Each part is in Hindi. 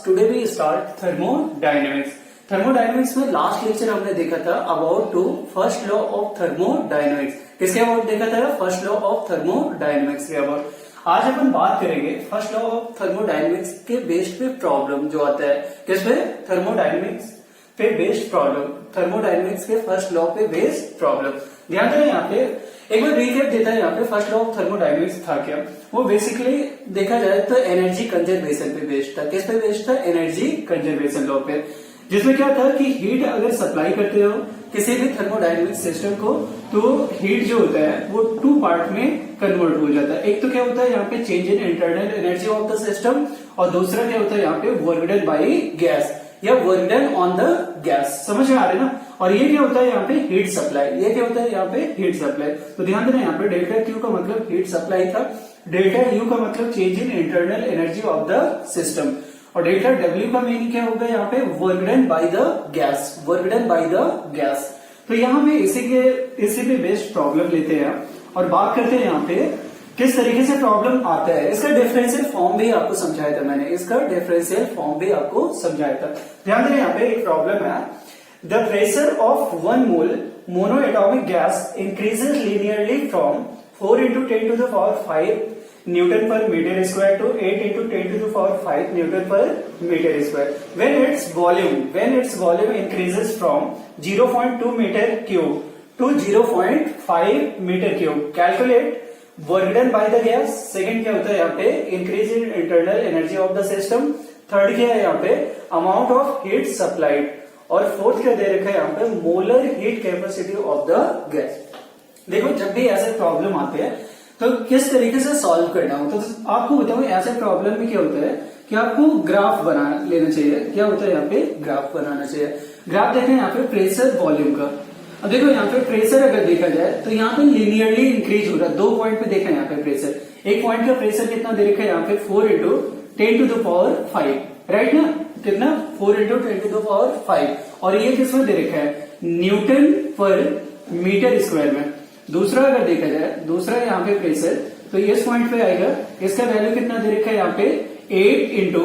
Today we start thermodynamics. Thermodynamics में लास्ट लेक्चर हमने देखा था about to first law of thermodynamics. किसके अबाउट देखा था? फर्स्ट लॉ ऑफ थर्मोडायनेमिक्स के अबाउट। आज अपन बात करेंगे फर्स्ट लॉ ऑफ थर्मोडायनेमिक्स के बेस्ड पे प्रॉब्लम जो आता है। किस पे? थर्मोडायनेमिक्स पे बेस्ड प्रॉब्लम, थर्मोडायनेमिक्स के फर्स्ट लॉ पे बेस्ड प्रॉब्लम। ध्यान दें यहाँ पे एक बार रिकैप देता है। यहाँ पे फर्स्ट लॉ ऑफ थर्मोडायनेमिक्स था क्या? वो बेसिकली देखा जाए तो एनर्जी कंजर्वेशन पे बेस्ड था। किस पे बेस्ड था? एनर्जी कंजर्वेशन लॉ पे, जिसमें क्या था कि हीट अगर सप्लाई करते हो किसी भी थर्मोडायनेमिक सिस्टम को तो हीट जो होता है वो टू पार्ट में कन्वर्ट हो जाता है। एक तो क्या होता है यहाँ पे change in internal energy of the system, और दूसरा क्या होता है यहाँ पे वर्क डन बाय गैस या work done on the gas. समझ में आ रहा है ना? और ये क्या होता है यहाँ पे? Heat supply. ये क्या होता है यहाँ पे? Heat supply. तो ध्यान देना यहाँ पे डेल्टा क्यू का मतलब हीट सप्लाई था, डेल्टा यू का मतलब change in internal energy of the system, और डेल्टा डब्ल्यू का मीनिंग क्या होगा यहाँ पे? Work done by the gas, work done by the gas. तो यहाँ पे इसी पे बेस्ड प्रॉब्लम लेते हैं और बात करते हैं यहाँ पे किस तरीके से प्रॉब्लम आता है। इसका डिफरेंशियल फॉर्म भी आपको समझाया था मैंने, इसका डिफरेंशियल फॉर्म भी आपको समझाया था। ध्यान दें यहाँ पे एक प्रॉब्लम है, the pressure of 1 mole monoatomic gas increases linearly from 4 into 10 to the power 5 Newton per meter square to 8 into 10 to the power 5 Newton per meter square when its volume increases from 0.2 meter cube to 0.5 meter cube. Calculate work done by the gas. Second क्या होता है यहाँ पे? increase in internal energy of the system. Third क्या है यहाँ पे? amount of heat supplied. और फोर्थ क्या दे रखा है यहाँ पे? molar heat capacity of the gas. देखो जब भी ऐसे प्रॉब्लम आते हैं तो किस तरीके से सॉल्व करना होता है। तो आपको बताऊं ऐसे प्रॉब्लम में क्या होता है कि आपको ग्राफ बना लेना चाहिए। क्या होता है यहाँ पे? ग्राफ बनाना चाहिए। ग्राफ देखें यहाँ पे प्रेशर वॉल्यूम का। अब देखो यहाँ पे प्रेशर अगर देखा जाए तो यहाँ पे लिनियरली इंक्रीज हो रहा है। 2 पॉइंट पे देखा यहाँ पे प्रेशर, एक पॉइंट का प्रेशर कितना दे रखा है यहाँ पे? 4 into 10 to the power 5, right ना? कितना? 4 into 10 to the power 5। और ये किसमें दे रखा है? न्यूटन पर मीटर स्क्वायर में। दूसरा अगर देखा जाए, दूसरा यहाँ पे प्रेशर, तो इस पॉइंट पे आएगा, इसका वैल्यू कितना दे रखा है यहाँ पे? 8 into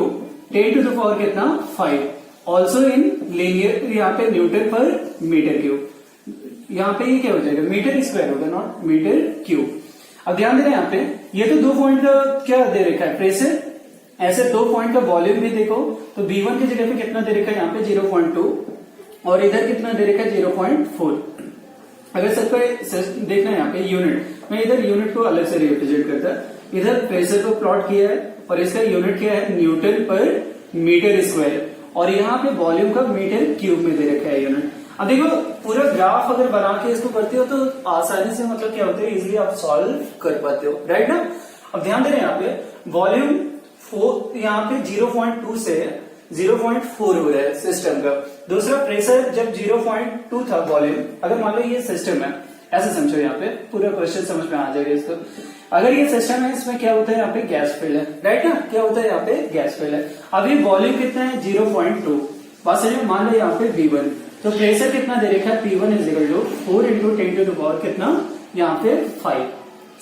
10 to the power कितना? 5। ऑल्सो इन लीनियर, यहाँ पे न्यूटन पर मीटर क्यूब। यहाँ पे ये क्या हो जाएगा? मीटर स्क्वायर होगा, नॉट मीटर क्यूब। अब ध्यान देना यहाँ पे ये तो 2 पॉइंट का क्या दे रखा है? प्रेशर। ऐसे 2 पॉइंट का वॉल्यूम भी देखो तो B1 की जगह पे कितना दे रखा है यहाँ पे? 0.2, और इधर कितना दे रखा है? 0.4। अगर सबको देखना है यहाँ पे यूनिट, मैं इधर यूनिट को अलग से रिप्रेजेंट करता है। इधर प्रेशर को प्लॉट किया है और इसका यूनिट क्या है? न्यूटन पर मीटर स्क्वायर, और यहाँ पे वॉल्यूम का मीटर क्यूब में दे रखा है यूनिट। अब देखो पूरा ग्राफ अगर बना के इसको करते हो तो आसानी से मतलब क्या होता है, इजिली आप सॉल्व कर पाते हो, राइट ना? अब ध्यान देना यहाँ पे वॉल्यूम 4 यहाँ पे 0.2 से 0.4 हो रहा है सिस्टम का। दूसरा प्रेशर जब 0.2 था वॉल्यूम, अगर मान लो ये सिस्टम है, ऐसे समझो यहाँ पे पूरा क्वेश्चन समझ में आ जाएगा इसको। अगर ये सिस्टम है, इसमें क्या होता है यहाँ पे? गैस फील्ड है, राइट ना? क्या होता है यहाँ पे? गैस फील्ड है। अभी वॉल्यूम कितना है? 0.2। बात समझ, मान लो यहाँ पे V1, तो प्रेशर कितना दे रखा है? P1 = 4 into 10 to the power कितना? यहाँ पे 5।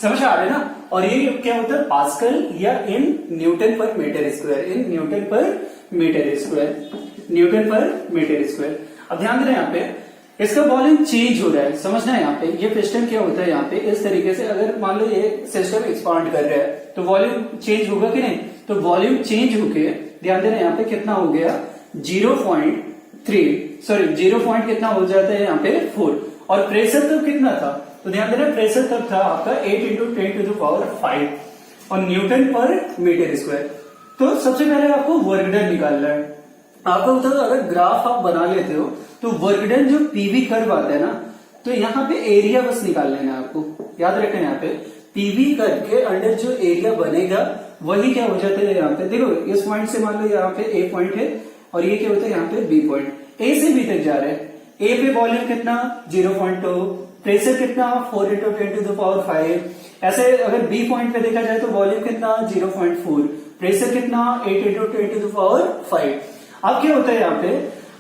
समझ आ रहा है ना? और ये क्या होता है? पास्कल या इन न्यूटन पर मीटर स्क्वायर, इन न्यूटन पर मीटर स्क्वायर, न्यूटन पर मीटर स्क्वायर। अब ध्यान देना यहाँ पे इसका वॉल्यूम चेंज हो रहा है। समझना है यहाँ पे ये पिस्टन क्या होता है यहाँ पे इस तरीके से, अगर मान लो ये सिस्टम एक्सपांड कर रहा है तो वॉल्यूम चेंज होगा कि नहीं? तो वॉल्यूम चेंज होके ध्यान देना यहाँ पे कितना हो गया? 0.3 कितना हो जाता है यहाँ पे? 4। और प्रेशर तब कितना था? तो ध्यान देना प्रेशर तब था आपका 8 into 10 to the power 5 और न्यूटन पर मीटर स्क्वायर। तो सबसे पहले आपको वर्क डन निकालना है। आपको बता दो अगर ग्राफ आप बना लेते हो तो वर्क डन जो पीवी कर्व आता है ना, तो यहाँ पे एरिया बस निकाल लेना है आपको। याद रखना यहाँ पे पीवी कर्व के अंडर जो एरिया बनेगा वही क्या हो जाता है यहाँ पे? देखो इस पॉइंट से मान लो यहाँ पे ए पॉइंट है और ये क्या होता है यहाँ पे बी पॉइंट। ए से बी तक जा रहे हैं। ए पे वॉल्यूम कितना? 0.2, प्रेशर कितना? 4 into 10 to the power 5। ऐसे अगर बी पॉइंट पे देखा जाए तो वॉल्यूम कितना? 0.4, प्रेशर कितना? 8 into 10 to the power 5। अब क्या होता है यहाँ पे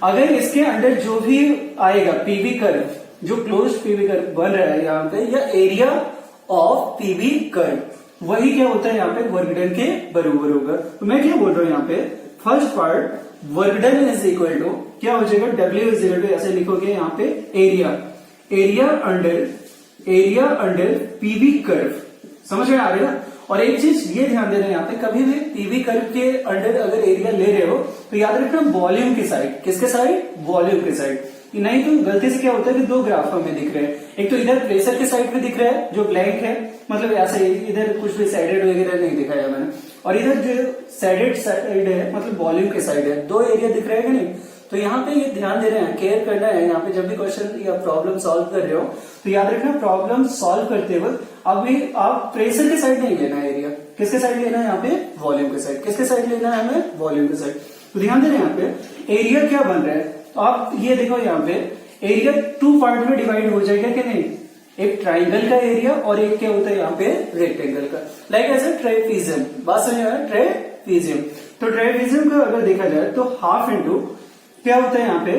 अगर इसके अंदर जो भी आएगा पीवी कर्व, जो क्लोज पीवी कर्व बन रहा है यहाँ पे, या एरिया ऑफ पीवी कर्व, वही क्या होता है यहाँ पे? वर्क डन के बराबर होगा। तो मैं क्या बोल रहा हूँ यहाँ पे first part work done is equal to क्या हो जाएगा, W इज इक्वल टू ऐसे लिखोगे यहाँ पे एरिया अंडर पीवी कर्व, समझ में आ रही है ना। और एक चीज ये ध्यान देना यहाँ पे, कभी भी पीवी कर्व के अंडर अगर एरिया ले रहे हो तो याद रखना वॉल्यूम की साइड, किसके साइड, वॉल्यूम की साइड। नहीं तो गलती से क्या होता है कि दो ग्राफ हमें दिख रहे हैं, एक तो इधर प्रेशर के साइड पे दिख रहा है जो ब्लैंक है, मतलब ऐसे इधर कुछ भी साइडेड वगैरह नहीं दिखाया मैंने, और इधर जो साइडेड साइड है मतलब वॉल्यूम के साइड है, दो एरिया दिख रहा है कि नहीं। तो यहाँ पे ये ध्यान दे रहे हैं, केयर करना है यहाँ पे, जब भी क्वेश्चन या प्रॉब्लम सॉल्व कर रहे हो तो याद रखना प्रॉब्लम सॉल्व करते वक्त अभी आप प्रेशर के साइड नहीं लेना है एरिया, किसके साइड लेना है यहाँ पे, वॉल्यूम के साइड। किसके साइड लेना है हमें, वॉल्यूम के साइड। तो ध्यान दे रहे हैं यहाँ पे एरिया क्या बन रहा है, तो आप ये देखो यहाँ पे एरिया टू पार्ट में डिवाइड हो जाएगा कि नहीं, एक ट्राइंगल का एरिया और एक क्या होता है यहाँ पे रेक्टेंगल का, लाइक एज ए ट्रेपीजियम। बात समझ में, ट्रेपीजियम। तो ट्रेपीजियम को अगर देखा जाए तो हाफ इंटू क्या होता है यहाँ पे,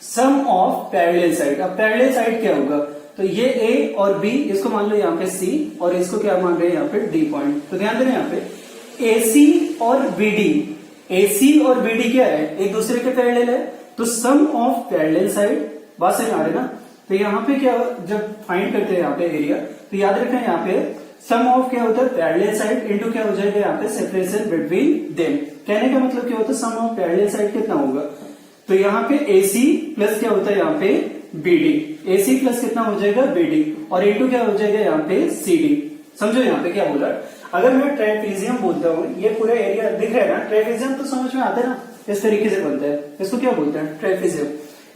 सम ऑफ पैरेलल साइड। अब पैरेलल साइड क्या होगा, तो ये A और B, इसको मान लो यहाँ पे C और इसको क्या मान रहे हैं यहाँ पे D पॉइंट। तो ध्यान देना यहाँ पे AC और BD क्या है, एक दूसरे के पैरेलल है, तो सम ऑफ पैरेलल साइड, बात समझ आ रही ना। तो यहाँ पे क्या जब फाइंड करते हैं यहाँ पे एरिया, तो याद रखना यहाँ पे सम ऑफ क्या होता है, पैरेलल साइड इनटू क्या हो जाएगा यहाँ पे सेपरेशन बिटवीन देम। कहने का मतलब क्या होता है, सम ऑफ पैरेलल साइड कितना होगा, तो यहाँ पे AC प्लस क्या होता है यहाँ पे BD, AC प्लस कितना हो जाएगा BD और इनटू क्या हो जाएगा यहाँ पे CD। समझो यहाँ पे क्या बोला, अगर मैं ट्रेपीजियम बोलता हूँ, ये पूरा एरिया दिख रहा है ना, ट्रेपीजियम तो समझ में आता है ना, इस तरीके से बनता है, इसको क्या बोलते हैं, ट्रेपीजियम।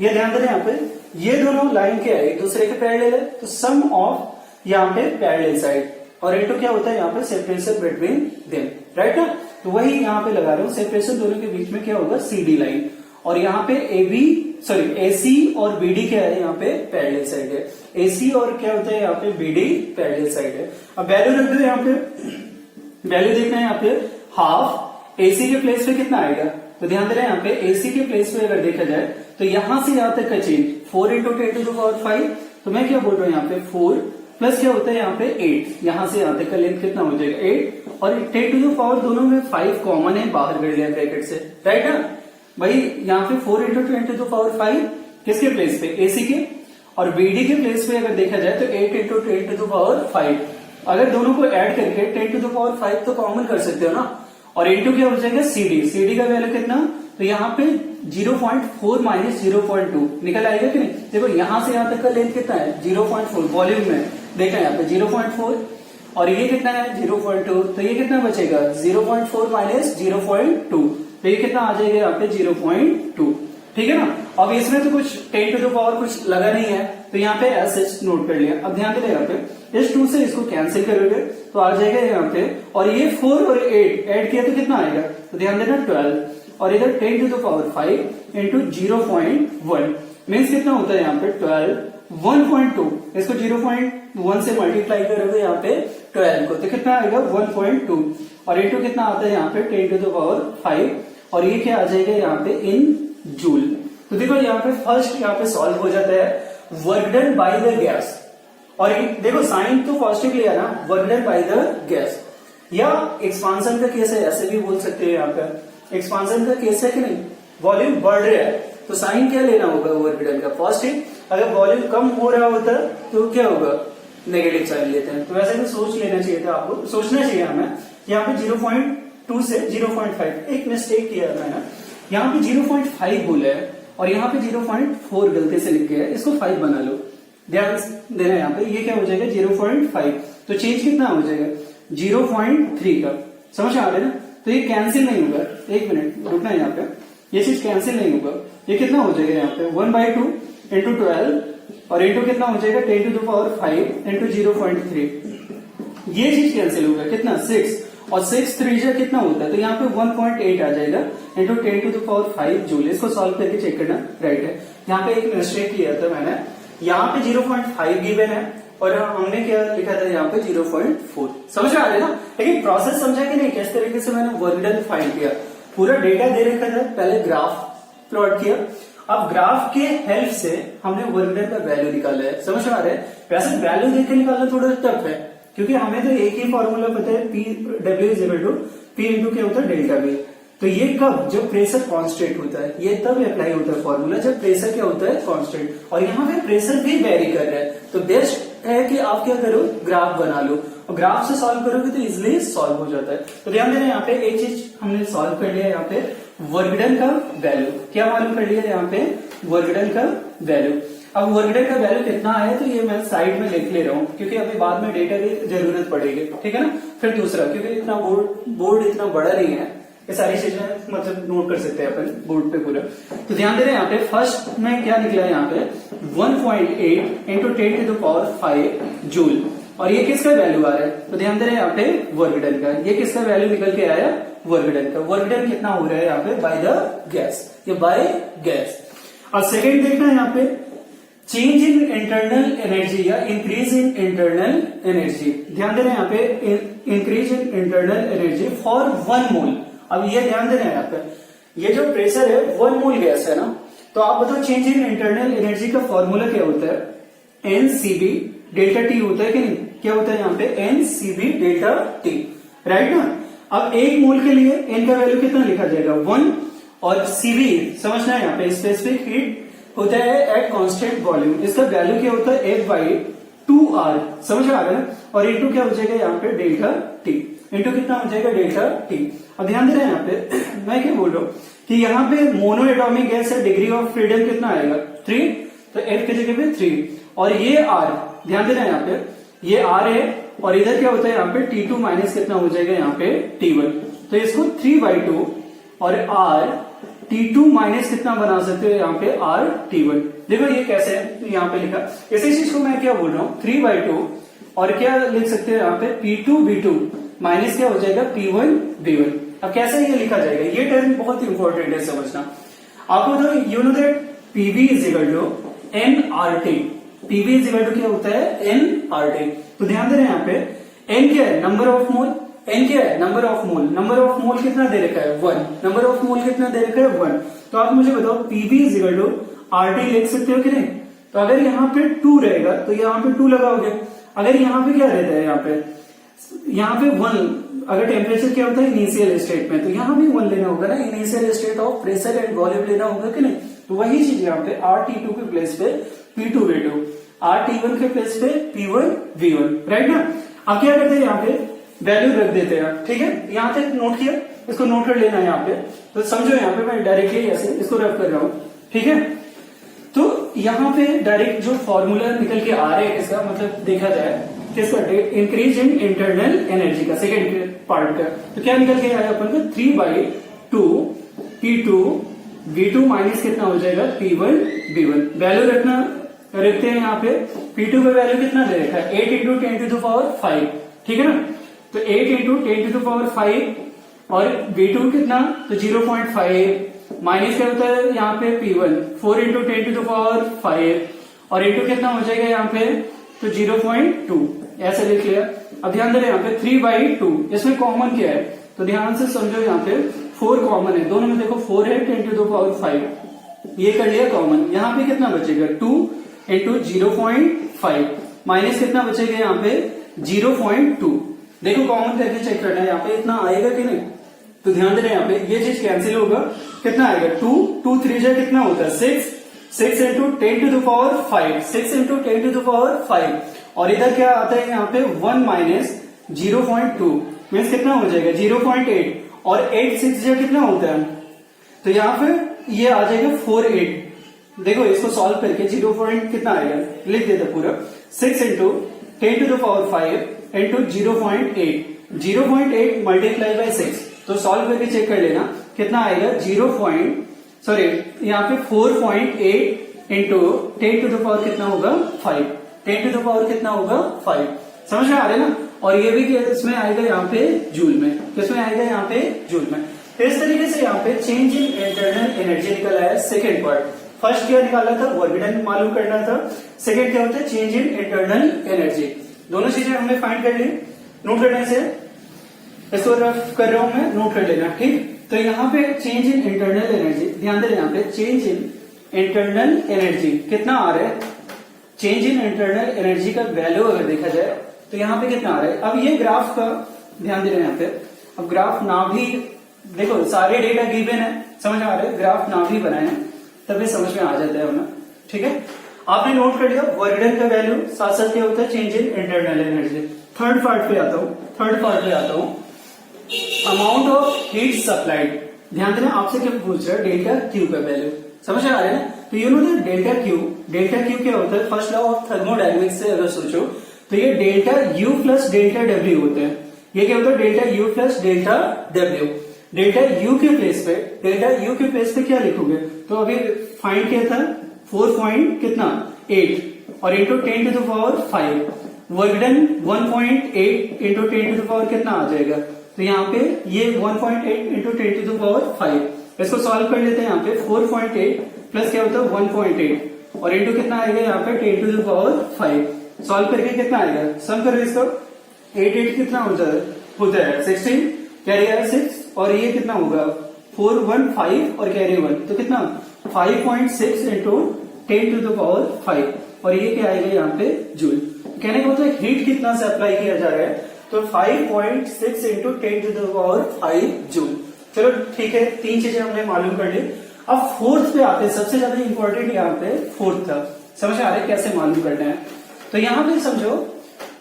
ये ध्यान देना यहाँ पे, ये दोनों लाइन क्या है, एक दूसरे के पैरेलल है, तो सम ऑफ यहाँ पे पैरेलल साइड और इनटू क्या होता है यहाँ पे सेपरेशन बिटवीन देम, राइट ना। तो वही यहाँ पे लगा रहा हूँ, सेपरेशन दोनों के बीच में क्या होगा, CD लाइन, और यहाँ पे AC और BD क्या है यहाँ पे पैरेलल साइड है, AC और क्या होता है यहाँ पे BD पैरेलल साइड है। अब वैल्यू रख दो यहाँ पे, वैल्यू देखना है यहाँ पे, हाफ AC के प्लेस पे कितना आएगा, तो ध्यान देना यहाँ पे AC के प्लेस पे अगर देखा जाए तो यहां से यहां तक का change 4 into 10 to the power 5, तो मैं क्या बोल रहा हूँ यहाँ पे 4 प्लस क्या होता है यहाँ पे 8, यहां से यहां तक का लेंथ कितना हो जाएगा 8, और 10 टू द पावर दोनों में 5 कॉमन है, बाहर कर लिया ब्रैकेट से, राइट ना भाई। यहाँ पे 4 इंटू 10 टू द पावर 5 किसके प्लेस पे, AC के, और BD के प्लेस पे अगर देखा जाए तो 8 इंटू 10 टू द पावर 5, अगर दोनों को ऐड करके 10 टू द पावर 5 तो कॉमन कर सकते हो ना, और इंटू क्या हो जाएगा CD का वैल्यू कितना, तो यहाँ पे 0.4 माइनस 0.2 निकल आएगा कि नहीं। देखो यहां से यहां तक का लेंथ कितना है 0.4, वॉल्यूम में देखा यहाँ पे 0.4 और ये कितना है 0.2, तो ये कितना बचेगा 0.4 माइनस 0.2, तो ये कितना आ जाएगा यहाँ पे 0.2, ठीक है ना। अब इसमें तो कुछ 10 टू द पावर कुछ लगा नहीं है, तो यहाँ पे एस नोट कर लिया। अब ध्यान देना यहाँ पे इस 2 से इसको कैंसिल करोगे तो आ जाएगा यहाँ पे, और ये 4 और 8 ऐड किया तो कितना आएगा, तो ध्यान देना 12, और इधर 10 to the power 5 into 0.1 means कितना होता है यहाँ पे 12, 1.2, इसको 0.1 से मल्टीप्लाई करोगे यहाँ पे 12 को तो कितना आएगा 1.2, और इंटू कितना आता है यहाँ पे 10 टू द पावर 5, और ये क्या आ जाएगा यहाँ पे इन जूल। तो देखो यहाँ पे फर्स्ट यहाँ पे सॉल्व हो जाता है work done by the gas, और देखो साइन तो पॉजिटिव लिया ना, work done by the gas, या एक्सपांसन का केस है ऐसे भी बोल सकते हैं। यहाँ पे एक्सपांसन का केस है कि नहीं, वॉल्यूम बढ़ रहा है तो साइन क्या लेना होगा वर्क डन का, पॉजिटिव। अगर वॉल्यूम कम हो रहा होता तो क्या होगा, नेगेटिव साइन लेते हैं। तो वैसे तो सोच लेना चाहिए था आपको, सोचना चाहिए हमें। यहाँ पे 0.2 से 0.5 एक मिस्टेक किया है मैंने, यहाँ पे 0.5 बोला है और यहाँ पे 0.4 गलती से लिख गया है, इसको 5 बना लो, ध्यान देना। यहाँ पे ये क्या हो जाएगा 0.5, तो चेंज कितना हो जाएगा 0.3 का, समझ आ रहा है ना। तो ये कैंसिल नहीं होगा, एक मिनट रुकना है यहाँ पे, ये चीज कैंसिल नहीं होगा। ये कितना हो जाएगा यहाँ पे 1/2 इंटू 12 और इंटू कितना हो जाएगा 10 टू द पावर 5 इंटू 0.3, ये चीज कैंसिल होगा, कितना 6, और 6 3 कितना होता है, तो यहाँ पे 1.8 आ जाएगा into 10 to the power 5 joule. इसको सॉल्व करके चेक करना, राइट है। यहाँ पे एक मिस्टेक किया था मैंने, यहाँ पे 0.5 गिवन है और हमने क्या लिखा था यहाँ पे 0.4, समझ में आ रहा है ना। लेकिन प्रोसेस समझा कि नहीं, किस तरीके से मैंने वर्क डन फाइंड किया, पूरा डेटा दे रखा था, पहले ग्राफ प्लॉट किया, अब ग्राफ के हेल्प से हमने वर्क डन का वैल्यू निकाला है, समझ में आ रहा है। वैसे वैल्यू देख के निकालना थोड़ा टफ है, क्योंकि हमें तो एक ही फॉर्मूला पता है, P W is equal to P into क्या होता है डेल्टा V, तो ये कब, जब प्रेशर कांस्टेंट होता है, ये तब अप्लाई होता है फॉर्मूला जब प्रेशर क्या होता है, कांस्टेंट। और यहाँ पे प्रेशर भी वेरी कर रहा है, तो बेस्ट है कि आप क्या करो, ग्राफ बना लो, और ग्राफ से सॉल्व करोगे तो इजिली सॉल्व हो जाता है। तो ध्यान देना, यहाँ पे एक चीज हमने सॉल्व कर लिया, यहाँ पे वर्क डन का वैल्यू क्या मालूम कर लिया, यहाँ पे वर्क डन का वैल्यू। अब वर्क डन का वैल्यू कितना आया, तो ये मैं साइड में लिख ले रहा हूँ, क्योंकि अभी बाद में डेटा की जरूरत पड़ेगी, ठीक है ना। फिर दूसरा, क्योंकि इतना बोर्ड इतना बड़ा नहीं है, ये सारी चीजें मतलब नोट कर सकते हैं अपन बोर्ड पे पूरा। तो ध्यान दे रहे हैं यहाँ पे फर्स्ट में क्या निकला है, यहाँ पे 1.8 इंटू 10⁵ जूल, और ये किसका वैल्यू आ रहा है, तो ध्यान दे रहे हैं यहाँ पे वर्क डन का। ये किसका वैल्यू निकल के आया, वर्क डन का। वर्क डन कितना हो रहा है यहाँ पे, बाय द गैस, ये बाय गैस। और सेकेंड देखना है यहाँ पे चेंज इन इंटरनल एनर्जी या इंक्रीज इन इंटरनल एनर्जी। ध्यान दे रहे हैं यहाँ पे increase in internal energy for 1 मोल। अब ये ध्यान देना है यहाँ पे, ये जो प्रेशर है 1 मोल गैस है ना, तो आप बताओ चेंज इन इंटरनल एनर्जी का फॉर्मूला क्या होता है, NCB डेल्टा T होता है कि नहीं, क्या होता है यहाँ पे NCB डेल्टा T, राइट ना। अब 1 मोल के लिए N का वैल्यू कितना लिखा जाएगा, 1, और CV समझना है यहाँ पे स्पेसिफिक हीट होता है एट कांस्टेंट वॉल्यूम, इसका वैल्यू क्या होता है F/2R, समझ आ रहा है। और इंटू क्या हो जाएगा यहाँ पे डेल्टा T, इंटू कितना हो जाएगा डेल्टा T। अब ध्यान दे रहे हैं यहाँ पे मैं क्या बोल रहा हूँ कि यहाँ पे मोनो एटॉमिक गैस है, डिग्री ऑफ फ्रीडम कितना आएगा 3, तो F की जगह पे 3, और ये R, ध्यान दे रहे हैं यहाँ पे ये R है, और इधर क्या होता है यहाँ पे T2 माइनस कितना हो जाएगा यहाँ पे T1, तो इसको 3/2 और R T2 माइनस कितना बना सकते हो यहाँ पे R T1। देखो ये कैसे है, तो यहाँ पे लिखा, इसी चीज को मैं क्या बोल रहा हूँ 3/2, और क्या लिख सकते हो यहाँ पे P2V2 माइनस क्या हो जाएगा P1V1। अब कैसे ये लिखा जाएगा, ये टर्म बहुत इंपॉर्टेंट है समझना आपको। तो you know that PV is equal to nRT, PV is equal to क्या होता है nRT। तो ध्यान दे रहे हैं यहाँ पे N क्या है, नंबर ऑफ मोल, N क्या है number of mole, number of mole कितना दे रखा है 1, नंबर ऑफ मोल कितना दे रखा है 1। तो आप मुझे बताओ PV is equal to RT लिख सकते हो कि नहीं। तो अगर यहाँ पे 2 रहेगा तो यहाँ पे 2 लगाओगे, अगर यहाँ पे क्या रहता है यहाँ पे 1, अगर टेम्परेचर क्या होता है इनिशियल स्टेट में, तो यहाँ भी 1 लेना होगा ना, initial state of pressure and volume लेना होगा कि नहीं। तो वही चीज यहाँ पे RT2 के प्लेस पे P2V2, RT1 के प्लेस पे P1V1, राइट ना। अब क्या करते हैं यहाँ पे वैल्यू रख देते हैं, ठीक है। यहाँ तक नोट किया, इसको नोट कर लेना है यहाँ पे, तो समझो यहाँ पे मैं डायरेक्टली ऐसे इसको रफ कर रहा हूँ, ठीक है। तो यहाँ पे डायरेक्ट जो फॉर्मूला निकल के आ रहा है इसका मतलब देखा जाए किसका, इंक्रीज इन इंटरनल एनर्जी का सेकेंड पार्ट का, तो क्या निकल के आया अपन को 3/2 P2V2 माइनस कितना हो जाएगा P1V1। वैल्यू रखते हैं यहाँ पे, P2 का वैल्यू कितना दे रखा है 8 इंटू 10⁵, ठीक है ना। तो 8 इंटू 10⁵ और V2 कितना, तो 0.5 माइनस क्या होता है यहाँ पे P1 4 इंटू 10⁵, और इंटू कितना हो जाएगा यहाँ पे, तो 0.2, ऐसे लिख लिया। अब ध्यान दे रहे यहाँ पे 3/2, इसमें कॉमन क्या है, तो ध्यान से समझो यहाँ पे 4 कॉमन है, दोनों में देखो 4 है 10⁵, ये कर लिया कॉमन। यहाँ पे कितना बचेगा 2 इंटू 0.5 माइनस कितना बचेगा यहाँ पे 0.2, देखो कॉमन करके चेक करना है यहाँ पे इतना आएगा कि नहीं। तो ध्यान दे रहे यहाँ पे ये चीज कैंसिल होगा, कितना आएगा 2 3 जा कितना होता है 6 इंटू 10⁵, 6 इंटू 10⁵, और इधर क्या आता है यहाँ पे 1 माइनस 0.2 मीन्स कितना हो जाएगा 0.8, और 8 6 जा कितना होता है, तो यहाँ पे ये आ जाएगा 48। देखो इसको सॉल्व करके 0 पॉइंट कितना आएगा लिख देते पूरा, 6 इंटू 10⁵ इंटू 0.8 मल्टीप्लाई बाय 6, तो सॉल्व करके चेक कर लेना कितना आएगा यहाँ पे 4.8 इंटू 10⁵ कितना होगा 5, 10⁵ कितना होगा 5, समझ में आ रहा है ना। और ये भी इसमें आएगा यहाँ पे जूल में, किसमें आएगा यहाँ पे जूल में। तो इस तरीके से यहाँ पे चेंज इन इंटरनल एनर्जी निकला है सेकेंड पार्ट। फर्स्ट क्या निकाला था, वर्क डन मालूम करना था, सेकेंड क्या होता है चेंज इन इंटरनल एनर्जी। दोनों चीजें हमने फाइंड कर ली, नोट करने से इसको रफ कर रहा हूं मैं, नोट कर लेना, ठीक। तो यहाँ पे चेंज इन इंटरनल एनर्जी, ध्यान दे यहाँ पे चेंज इन इंटरनल एनर्जी कितना आ रहा है, चेंज इन इंटरनल एनर्जी का वैल्यू अगर देखा जाए तो यहाँ पे कितना आ रहा है। अब ये ग्राफ का ध्यान दे रहे हैं यहाँ पे, अब ग्राफ ना भी देखो सारे डेटा गिवन है, समझ आ रहा है, ग्राफ ना भी बनाए तभी समझ में आ जाता है हमें। ठीक है, आपने नोट कर लिया वर्क डन का वैल्यू, साथ साथ क्या होता है change in internal energy. Third part पे आता हूं, अमाउंट ऑफ हीट सप्लाइड। ध्यान देना आपसे क्या पूछ रहा है, डेल्टा क्यू का वैल्यू, समझ आ रहा है ना। तो you know that delta Q क्या होता है, फर्स्ट लॉ ऑफ थर्मोडायनेमिक्स से अगर सोचो तो ये delta U plus delta W होते हैं। ये क्या होता है, delta U plus delta W. Delta U के प्लेस पे क्या लिखोगे, तो अभी फाइंड क्या था 4.8 और into 10 to the power 5, work done 1.8 into 10 to the power कितना आ जाएगा, तो यहाँ पे ये 1.8 इंटू 10 टू द पावर 5। इसको सॉल्व कर लेते हैं, यहाँ पे 4.8 प्लस क्या होता है 1.8 और इंटू कितना आएगा यहाँ पे 10 टू द पावर 5। सॉल्व करके कितना आएगा, सम करो इसको, 8 कितना होता है 16, कैरी आया 6 और ये कितना होगा 4 1 5 और कैरी 1, तो कितना 5.6 इंटू 10 टू द पावर 5 और ये क्या आएगा यहाँ पे जूल। कहने का मतलब हीट कितना से अप्लाई किया जा रहा है, तो 5.6 into 10 to the power 5 joule. चलो ठीक है, 3 चीजें हमने मालूम कर ली। अब फोर्थ पे आते हैं, सबसे ज्यादा इंपॉर्टेंट यहाँ पे फोर्थ था, समझ आ रहा है कैसे मालूम करना है। तो यहाँ पे समझो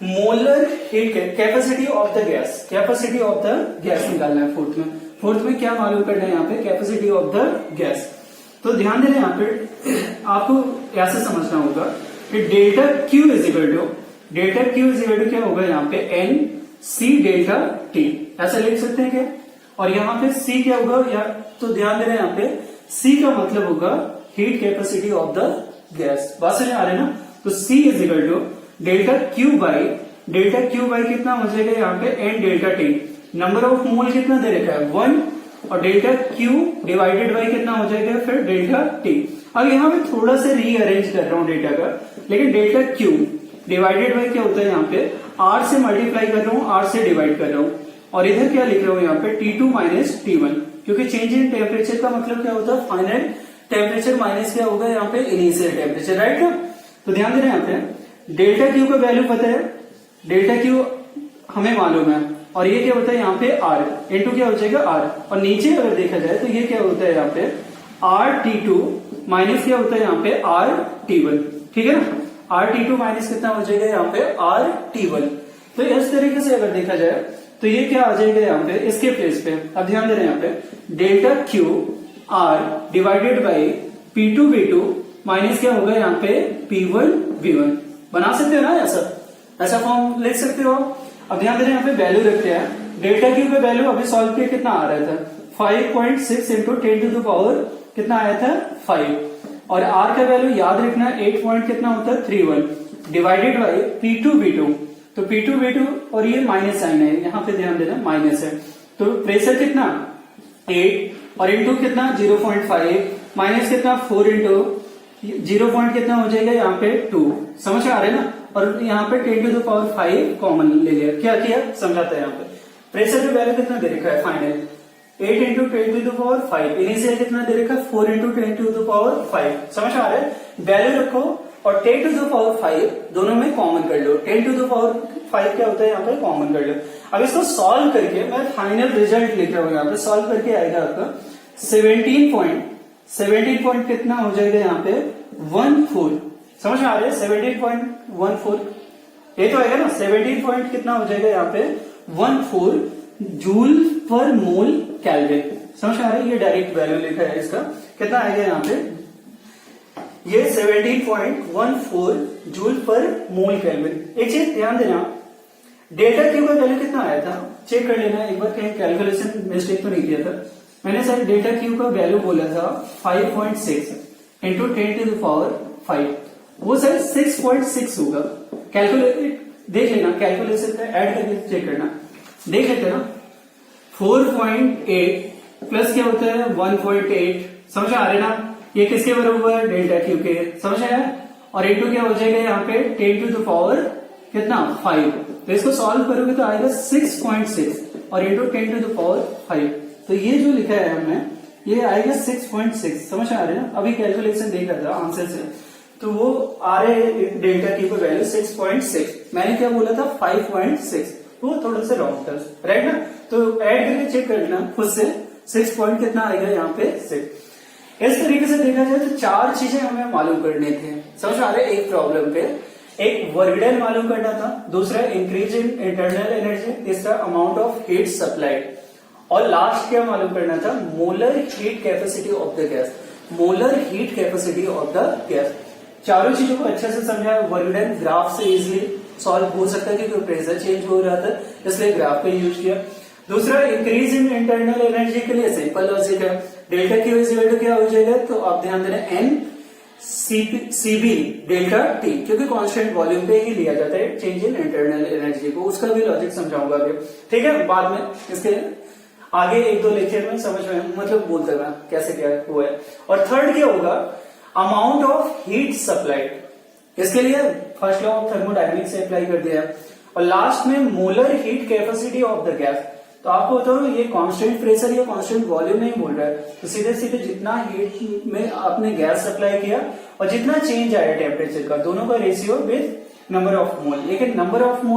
molar heat capacity of the gas निकालना है फोर्थ में क्या मालूम करना है यहाँ पे, कैपेसिटी ऑफ द गैस। तो ध्यान देना यहाँ पे आपको ऐसे समझना होगा कि delta Q is equal to क्या होगा यहाँ पे एन सी डेल्टा टी, ऐसा लिख सकते हैं क्या। और यहाँ पे सी क्या होगा, तो ध्यान देना यहाँ पे सी का मतलब होगा heat capacity of the gas. बात समझ आ रहा है ना। तो C is equal to delta Q by कितना हो जाएगा यहाँ पे N delta T. Number of mole कितना दे रखा है 1 और डेल्टा क्यू डिवाइडेड बाई कितना हो जाएगा फिर डेल्टा टी। अब यहाँ पे थोड़ा सा रीअरेंज कर रहा हूँ डेटा का, लेकिन डेल्टा क्यू डिवाइडेड बाई क्या होता है यहाँ पे आर से मल्टीप्लाई कर रहा हूँ, आर से डिवाइड कर रहा हूँ और इधर क्या लिख रहा हूँ यहाँ पे T2 माइनस T1, क्योंकि चेंज इन टेम्परेचर का मतलब क्या होता है फाइनल टेम्परेचर माइनस क्या होगा यहाँ पे इनिशियल टेम्परेचर, राइट ना। तो ध्यान देना यहाँ पे डेल्टा क्यू का वैल्यू पता है, डेल्टा क्यू हमें मालूम है और ये क्या होता है यहाँ पे आर इंटू क्या हो जाएगा आर, और नीचे अगर देखा जाए तो ये क्या होता है यहाँ पे RT2 माइनस क्या होता है यहाँ पे RT1, ठीक है ना। RT2 माइनस कितना हो जाएगा यहाँ पे RT1। तो इस तरीके से अगर देखा जाए तो ये क्या आ जाएगा यहाँ पे इसके प्लेस पे। अब ध्यान देना यहाँ पे delta Q R divided by P2 V2 minus क्या होगा यहाँ पे P1 V1। बना सकते हो ना ऐसा फॉर्म लिख सकते हो। अब ध्यान देना यहाँ पे वैल्यू रखते हैं, डेल्टा क्यू का वैल्यू अभी सॉल्व किया कितना आ रहा था 5.6 इंटू 10 टू द पावर कितना आया था 5 और आर का वैल्यू याद रखना 8 पॉइंट कितना होता है 31 डिवाइडेड बाई P2 V2। तो P2 V2 और ये माइनस साइन है यहाँ पे ध्यान देना माइनस है, तो प्रेशर कितना 8 और इंटू कितना 0.5 माइनस कितना 4 इंटू 0 पॉइंट कितना हो जाएगा यहाँ पे 2, समझ आ रहा है ना। और यहाँ पे 10 टू द पावर 5 कॉमन ले लिया, क्या किया समझाता है यहाँ पे। प्रेशर का वैल्यू कितना दे रखा है final 8 into 10 to the power 5, initial कितना दे रखा है 4 इंटू 10 टू द पावर 5, समझ आ रहा है। वैल्यू रखो और 10 टू द पावर 5 दोनों में कॉमन कर लो, 10 टू द पावर 5 क्या होता है यहाँ पे कॉमन कर लो। अब इसको सॉल्व करके मैं फाइनल रिजल्ट लिख रहा हूँ यहाँ पे, सॉल्व करके आएगा आपका 17 पॉइंट कितना हो जाएगा यहाँ पे 14, समझ में आ रहा है 17.14 ये तो आएगा ना 17 पॉइंट कितना हो जाएगा यहाँ पे 14 जूल पर मोल केल्विन, समझ में आ रहा है। ये डायरेक्ट वैल्यू लिखा है इसका, कितना आएगा यहाँ पे ये 17.14 जूल पर मोल केल्विन। एक चीज ध्यान देना डेल्टा क्यू का वैल्यू कितना आया था चेक कर लेना एक बार, कहीं कैलकुलेशन मिस्टेक तो नहीं किया था मैंने। सर डेल्टा क्यू का वैल्यू बोला था 5.6 इंटू 10 टू द पावर 5, वो सर 6.6 होगा। कैलकुलेट देख लेना, कैलकुलेशन में ऐड करके चेक करना, देख लेते ना 4.8 प्लस क्या होता है 1.8, समझ आ रहा है ना। ये किसके बराबर है डेल्टा क्यू के, समझ आया। और इंटू क्या हो जाएगा यहाँ पे 10 टू द पावर कितना 5, तो इसको सॉल्व करोगे तो आएगा 6.6 और इंटू 10 टू द पावर 5, तो ये जो लिखा है हमने ये आएगा 6.6, समझ आ रहा है ना। अभी कैलकुलेशन देखा था आंसर से तो वो आ रहे हैं डेल्टा क्यू का वैल्यू 6.6, मैंने क्या बोला था 5.6, वो थोड़ा सा रॉन्ग था, राइट ना। तो ऐड करके चेक कर लेना खुद से 6 पॉइंट कितना आएगा यहाँ पे 6। इस तरीके से देखा जाए तो 4 चीजें हमें मालूम करने थे, समझ आ रहे एक प्रॉब्लम पे। एक वर्क डन मालूम करना था, दूसरा इंक्रीज इन इंटरनल एनर्जी, तीसरा अमाउंट ऑफ हीट सप्लाइड, और लास्ट क्या मालूम करना था, molar heat capacity of the gas, molar heat capacity of the gas. चारों चीजों को अच्छे से समझा। वर्क डन ग्राफ से इजिली सॉल्व हो सकता है क्योंकि प्रेशर चेंज हो रहा था, इसलिए ग्राफ का यूज किया। दूसरा इंक्रीज इन इंटरनल एनर्जी के लिए सिंपल लॉजिक है, delta Q is equal to क्या हो जाएगा, तो आप ध्यान देना एन सीबी डेल्टा टी, क्योंकि कांस्टेंट वॉल्यूम पे ही लिया जाता है चेंज इन इंटरनल एनर्जी को, उसका भी लॉजिक समझाऊंगा अभी, ठीक है, बाद में। इसके आगे 1-2 लेक्चर में समझ में मतलब बोलते हुए कैसे क्या हुआ है। और थर्ड क्या होगा, अमाउंट ऑफ हीट सप्लाइड, इसके लिए फर्स्ट लॉ ऑफ थर्मोडायनेमिक्स से अप्लाई कर दिया है। और लास्ट में molar heat capacity of the gas. तो आपको बताओ ये कांस्टेंट प्रेशर या कांस्टेंट वॉल्यूम नहीं बोल रहा है, तो सीधे सीधे जितना हीट में आपने गैस सप्लाई किया और जितना चेंज आया टेम्परेचर का, दोनों का रेशियो विद नंबर ऑफ मोल, लेकिन नंबर ऑफ मोल